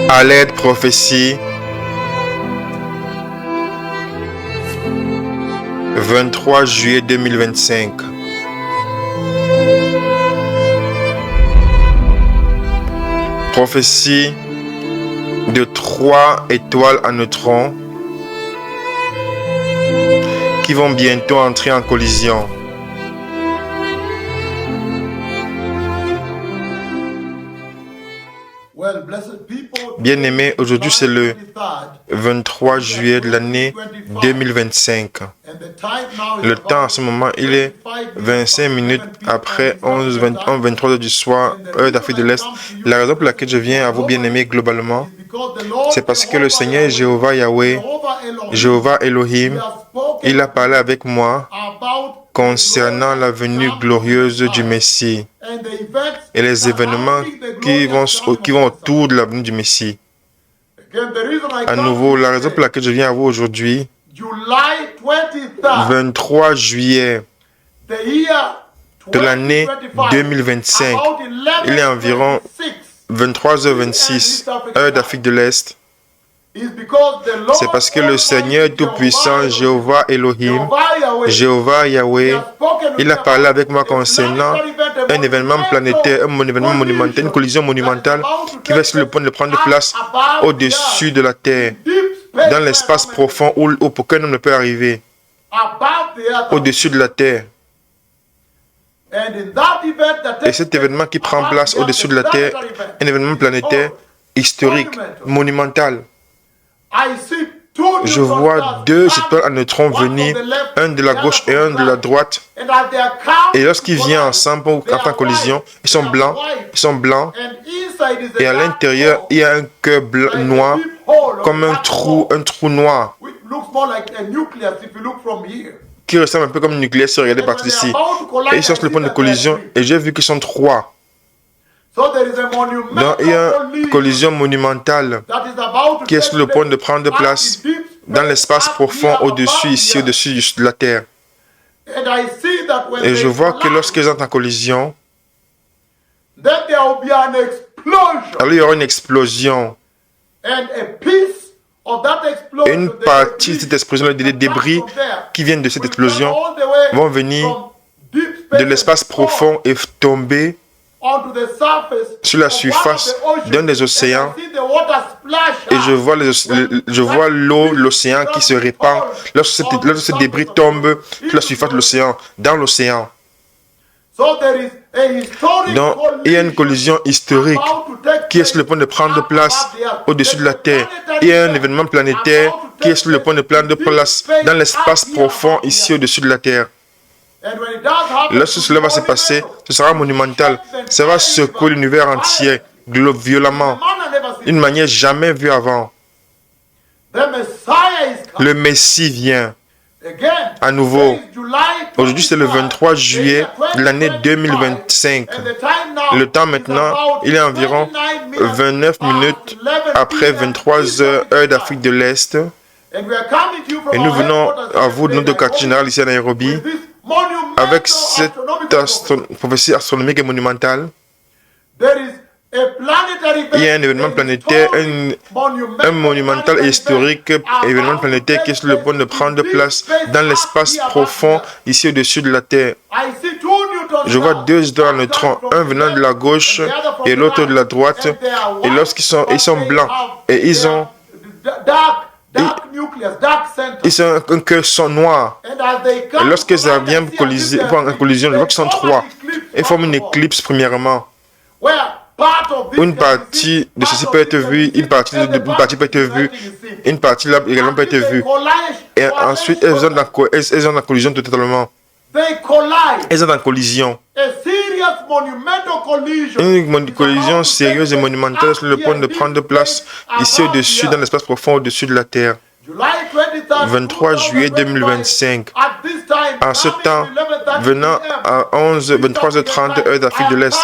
À l'aide prophétie. 23 juillet 2025. Prophétie de 3 étoiles à neutrons qui vont bientôt entrer en collision. Bien-aimés, aujourd'hui c'est le 23 juillet de l'année 2025. Le temps à ce moment, il est 25 minutes après 23 heures du soir, heure d'Afrique de l'Est. La raison pour laquelle je viens à vous, bien-aimés, globalement, c'est parce que le Seigneur Jéhovah Yahweh, Jéhovah Elohim, il a parlé avec moi concernant la venue glorieuse du Messie et les événements qui vont autour de la venue du Messie. À nouveau, la raison pour laquelle je viens à vous aujourd'hui, 23 juillet de l'année 2025, il est environ 23h26, heure d'Afrique de l'Est. C'est parce que le Seigneur Tout-Puissant, Jéhovah Elohim, Jéhovah Yahweh, il a parlé avec moi concernant un événement planétaire, un événement monumental, une collision monumentale qui va sur le point de prendre place au-dessus de la Terre, dans l'espace profond où aucun homme ne peut arriver, au-dessus de la Terre. Et cet événement qui prend place au-dessus de la Terre, un événement planétaire, historique, monumental. Je vois 2 étoiles à neutrons venir, un de la gauche et un de la droite. Et lorsqu'ils viennent ensemble pour entrer en collision, ils sont blancs. Et à l'intérieur, il y a un cœur noir, comme un trou noir, qui ressemble un peu comme un nucléaire si vous regardez partir d'ici. Et ils sont sur le point de collision, et j'ai vu qu'ils sont 3. Donc, il y a une collision monumentale qui est sur le point de prendre place dans l'espace profond au-dessus, ici, au-dessus de la Terre. Et je vois que lorsqu'ils entrent en collision, alors il y aura une explosion. Et une partie de cette explosion, des débris qui viennent de cette explosion, vont venir de l'espace profond et tomber sur la surface d'un des océans, et je vois l'eau, l'océan qui se répand lorsque ce débris tombe sur la surface de l'océan, dans l'océan. Donc, il y a une collision historique qui est sur le point de prendre place au-dessus de la Terre. Il y a un événement planétaire qui est sur le point de prendre place dans l'espace profond ici au-dessus de la Terre. Lorsque cela va se passer, ce sera monumental. Ça va secouer l'univers entier, violemment, d'une manière jamais vue avant. Le Messie vient. À nouveau, aujourd'hui c'est le 23 juillet de l'année 2025. Le temps maintenant, il est environ 29 minutes après 23 heures, heure d'Afrique de l'Est. Et nous venons à vous de notre quartier général ici à Nairobi avec cette prophétie astronomique et monumentale. Il y a un événement planétaire, un monumental et historique événement planétaire qui est sur le point de prendre place dans l'espace profond ici au-dessus de la Terre. Je vois 2 étoiles à neutrons, un venant de la gauche et l'autre de la droite. Et lorsqu'ils sont blancs et ils ont un cœur noir. Et lorsqu'ils viennent en collision, je vois qu'ils sont 3. Ils forment une éclipse premièrement. Une partie de ceci peut être vue, une partie peut être vue, une partie là également peut être vue. Et ensuite, elles ont en collision totalement. Elles sont en collision. Une collision sérieuse et monumentale sur le point de prendre place ici au-dessus, dans l'espace profond au-dessus de la Terre. 23 juillet 2025. En ce temps, venant à 23h30 heure d'Afrique de l'Est,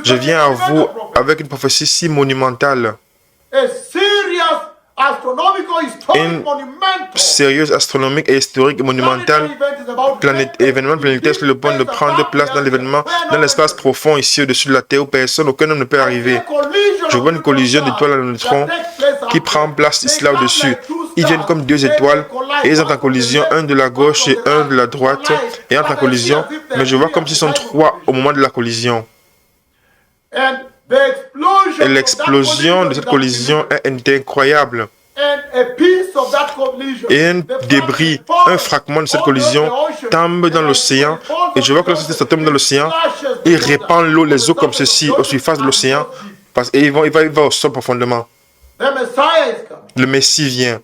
je viens à vous avec une prophétie si monumentale. Une sérieuse astronomique et historique monumentale événement planétaire sur le point de prendre place dans l'événement, dans l'espace profond ici au-dessus de la Terre où personne, aucun homme ne peut arriver. Je vois une collision d'étoiles à neutrons qui prend place ici là-dessus. Ils viennent comme deux étoiles et ils entrent en collision, un de la gauche et un de la droite, et entrent en collision, mais je vois comme s'ils sont trois au moment de la collision. Et l'explosion de cette collision est incroyable. Et un débris, un fragment de cette collision tombe dans l'océan. Et je vois que lorsque ça tombe dans l'océan, il répand l'eau, les eaux comme ceci, aux surfaces de l'océan. Et il va au sol profondément. Le Messie vient.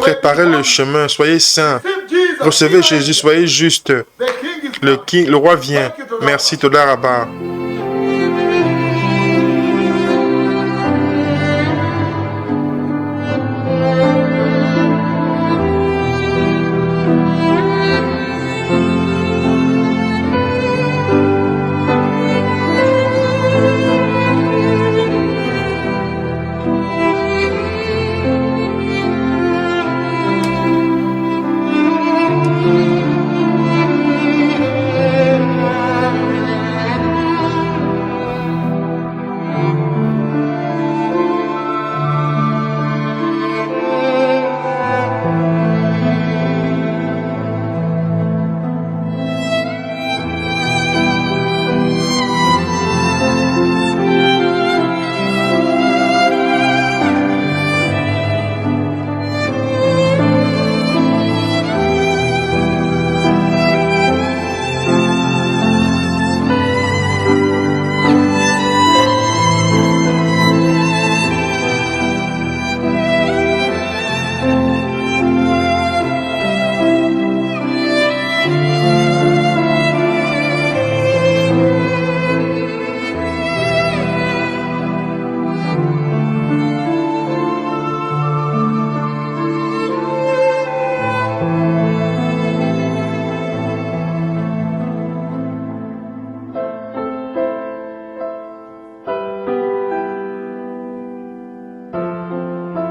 Préparez le chemin, soyez saints. Recevez Jésus, soyez justes. Le roi vient. Merci, Toda Rabba.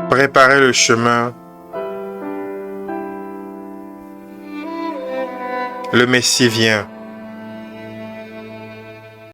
Préparez le chemin. Le Messie vient.